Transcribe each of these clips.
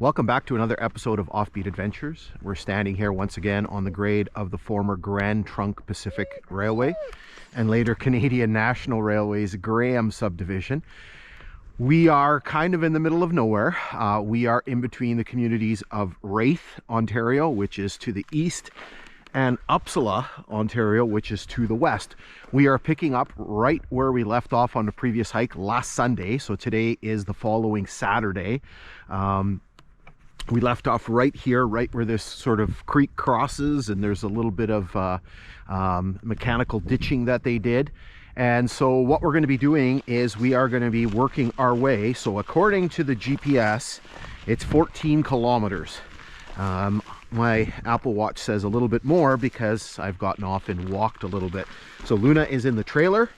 Welcome back to another episode of Offbeat Adventures. We're standing here once again on the grade of the former Grand Trunk Pacific Railway and later Canadian National Railways Graham Subdivision. We are kind of in the middle of nowhere. We are in between the communities of Raith, Ontario, which is to the east, and Upsala, Ontario, which is to the west. We are picking up right where we left off on the previous hike last Sunday. So today is the following Saturday. We left off right here, right where this sort of creek crosses, and there's a little bit of mechanical ditching that they did. And so what we're going to be doing is we are going to be working our way. So according to the GPS, it's 14 kilometers. My Apple Watch says a little bit more because I've gotten off and walked a little bit. So Luna is in the trailer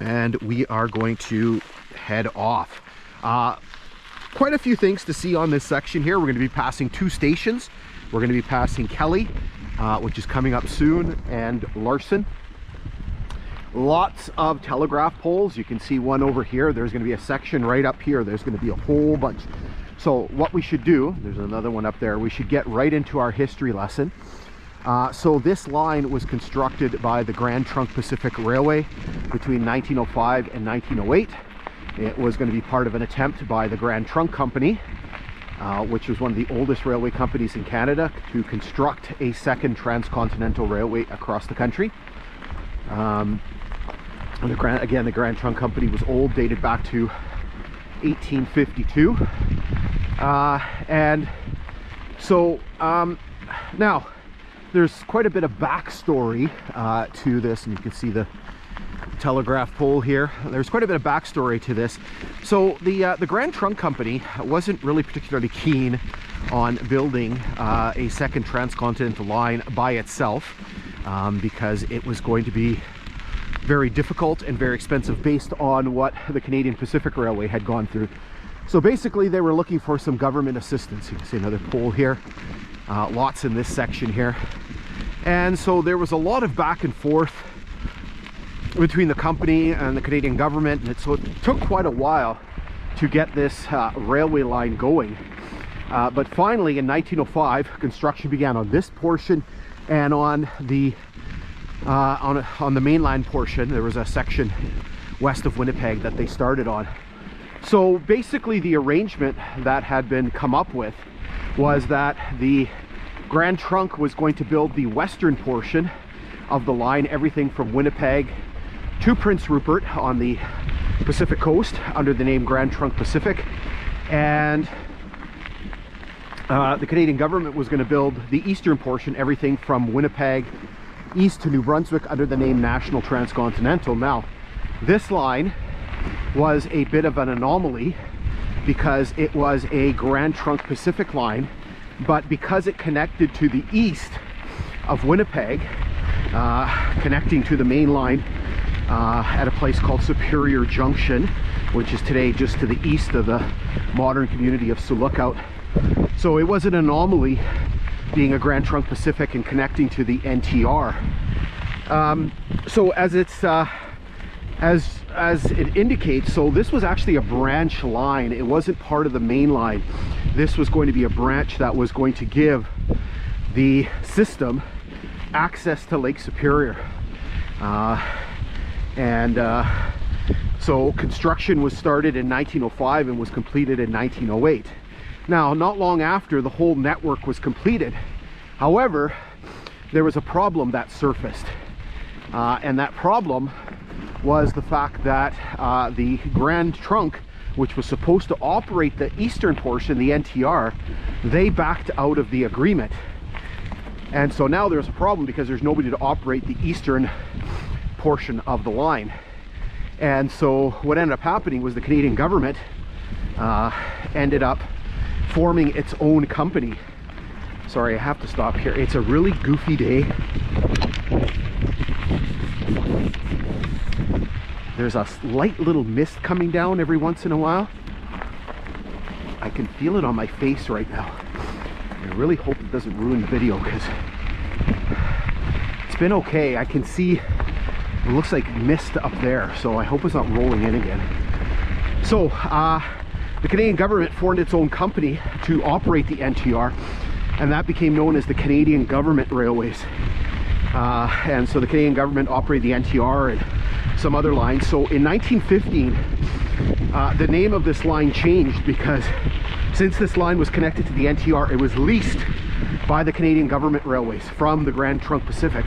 and we are going to head off. Quite a few things to see on this section here. We're going to be passing two stations. We're going to be passing Kelly, which is coming up soon, and Larson. Lots of telegraph poles. You can see one over here. There's going to be a section right up here. There's going to be a whole bunch. So what we should do, there's another one up there, we should get right into our history lesson. So this line was constructed by the Grand Trunk Pacific Railway between 1905 and 1908. It was going to be part of an attempt by the Grand Trunk Company, which was one of the oldest railway companies in Canada, to construct a second transcontinental railway across the country. Again, the Grand Trunk Company was old, dated back to 1852. And so now there's quite a bit of backstory to this, and you can see the telegraph pole here. There's quite a bit of backstory to this. So the Grand Trunk Company wasn't really particularly keen on building a second transcontinental line by itself, because it was going to be very difficult and very expensive based on what the Canadian Pacific Railway had gone through. So basically they were looking for some government assistance. You can see another pole here, lots in this section here. And so there was a lot of back and forth between the company and the Canadian government, and so it took quite a while to get this railway line going. But finally in 1905, construction began on this portion, and on the mainline portion there was a section west of Winnipeg that they started on. So basically the arrangement that had been come up with was that the Grand Trunk was going to build the western portion of the line, everything from Winnipeg to Prince Rupert on the Pacific coast under the name Grand Trunk Pacific, and the Canadian government was going to build the eastern portion, everything from Winnipeg east to New Brunswick, under the name National Transcontinental. Now this line was a bit of an anomaly because it was a Grand Trunk Pacific line, but because it connected to the east of Winnipeg, connecting to the main line at a place called Superior Junction, which is today just to the east of the modern community of Sioux Lookout. So it was an anomaly being a Grand Trunk Pacific and connecting to the NTR. So as it's as it indicates, so this was actually a branch line. It wasn't part of the main line. This was going to be a branch that was going to give the system access to Lake Superior. So construction was started in 1905 and was completed in 1908. Now, not long after, the whole network was completed. However, there was a problem that surfaced, and that problem was the fact that the Grand Trunk, which was supposed to operate the eastern portion, the NTR, they backed out of the agreement. And so now there's a problem because there's nobody to operate the eastern portion of the line. And so what ended up happening was the Canadian government ended up forming its own company. Sorry, I have to stop here. It's a really goofy day. There's a light little mist coming down every once in a while. I can feel it on my face right now. I really hope it doesn't ruin the video because it's been okay. I can see it looks like mist up there, so I hope it's not rolling in again. So the Canadian government formed its own company to operate the NTR, and that became known as the Canadian Government Railways. And so the Canadian government operated the NTR and some other lines. So in 1915, the name of this line changed because since this line was connected to the NTR, it was leased by the Canadian Government Railways from the Grand Trunk Pacific.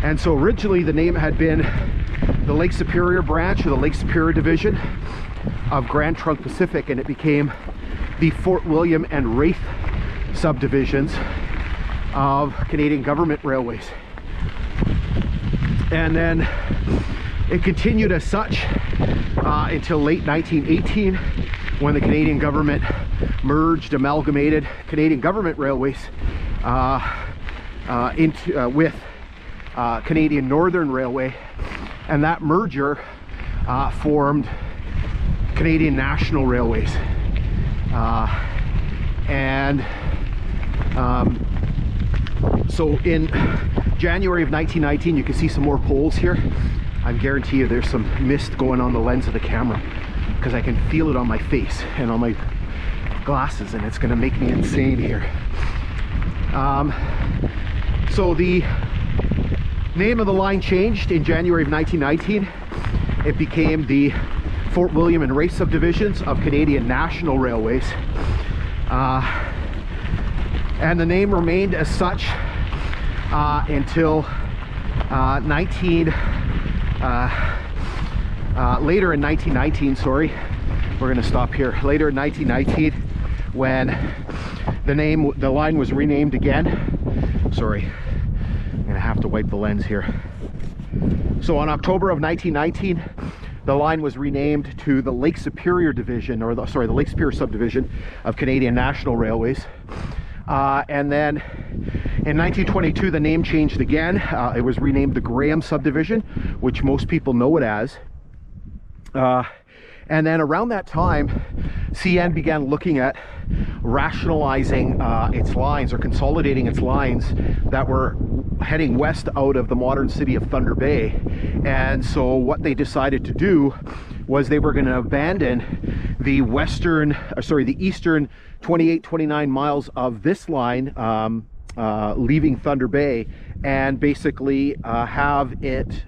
And so originally the name had been the Lake Superior branch, or the Lake Superior division of Grand Trunk Pacific, and it became the Fort William and Raith subdivisions of Canadian Government Railways. And then it continued as such until late 1918, when the Canadian government amalgamated Canadian Government Railways with Canadian Northern Railway, and that merger formed Canadian National Railways. So in January of 1919, you can see some more poles here. I guarantee you there's some mist going on the lens of the camera, because I can feel it on my face and on my glasses, and it's going to make me insane here. So the name of the line changed in January of 1919. It became the Fort William and Raith Subdivisions of Canadian National Railways. And the name remained as such until later in 1919, sorry, we're going to stop here. Later in 1919, when the line was renamed again. Sorry, I'm going to have to wipe the lens here. So on October of 1919, the line was renamed to the Lake Superior division, or the Lake Superior subdivision of Canadian National Railways. And then in 1922, the name changed again. It was renamed the Graham Subdivision, which most people know it as. And then around that time, CN began looking at rationalizing its lines, or consolidating its lines that were heading west out of the modern city of Thunder Bay. And so what they decided to do was they were going to abandon the eastern 28-29 miles of this line leaving Thunder Bay, and basically have it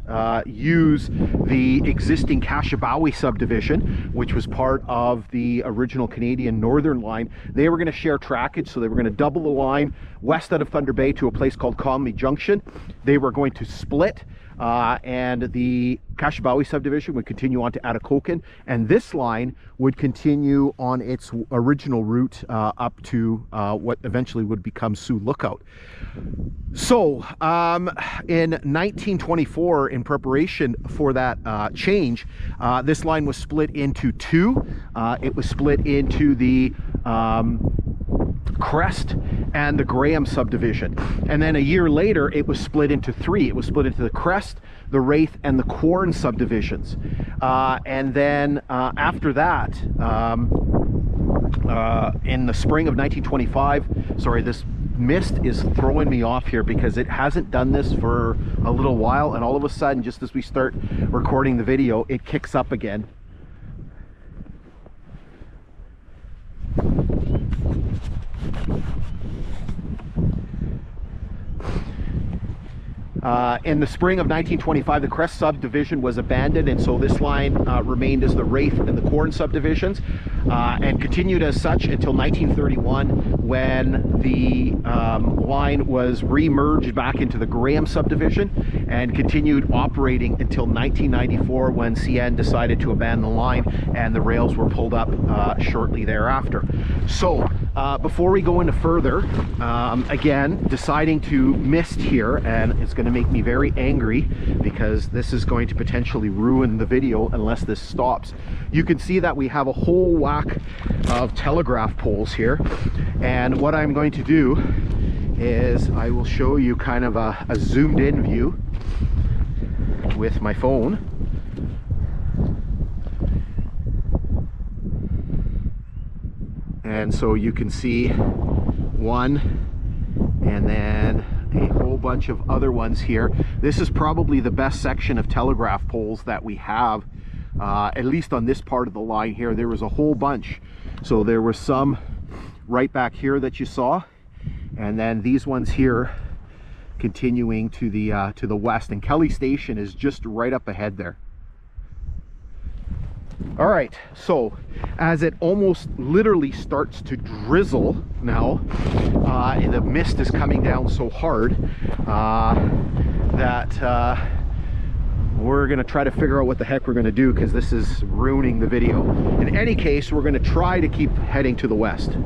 use the existing Kashabawi subdivision, which was part of the original Canadian Northern line. They were going to share trackage, so they were going to double the line west out of Thunder Bay to a place called Conley Junction. They were going to split, and the Kashabawi subdivision would continue on to Atikokan, and this line would continue on its original route up to what eventually would become Sioux Lookout. So in 1924, in preparation for that change, this line was split into two. It was split into the Crest and the Graham subdivision, and then a year later it was split into three. It was split into the Crest, the Raith, and the Quorn subdivisions, and then after that, in the spring of 1925, sorry, this mist is throwing me off here because it hasn't done this for a little while, and all of a sudden, just as we start recording the video, it kicks up again. In the spring of 1925, the Crest subdivision was abandoned, and so this line remained as the Raith and the Quorn subdivisions, and continued as such until 1931, when the line was re-merged back into the Graham subdivision, and continued operating until 1994, when CN decided to abandon the line and the rails were pulled up shortly thereafter. So before we go into further, again, deciding to mist here, and it's going to make me very angry because this is going to potentially ruin the video unless this stops. You can see that we have a whole whack of telegraph poles here, and what I'm going to do is I will show you kind of a zoomed in view with my phone. And so you can see one, and then a whole bunch of other ones here. This is probably the best section of telegraph poles that we have At least on this part of the line here, there was a whole bunch. So there was some right back here that you saw, and then these ones here continuing to the west, and Kelly Station is just right up ahead there. All right, so as it almost literally starts to drizzle now, the mist is coming down so hard that we're gonna try to figure out what the heck we're gonna do, because this is ruining the video. In any case, we're gonna try to keep heading to the west.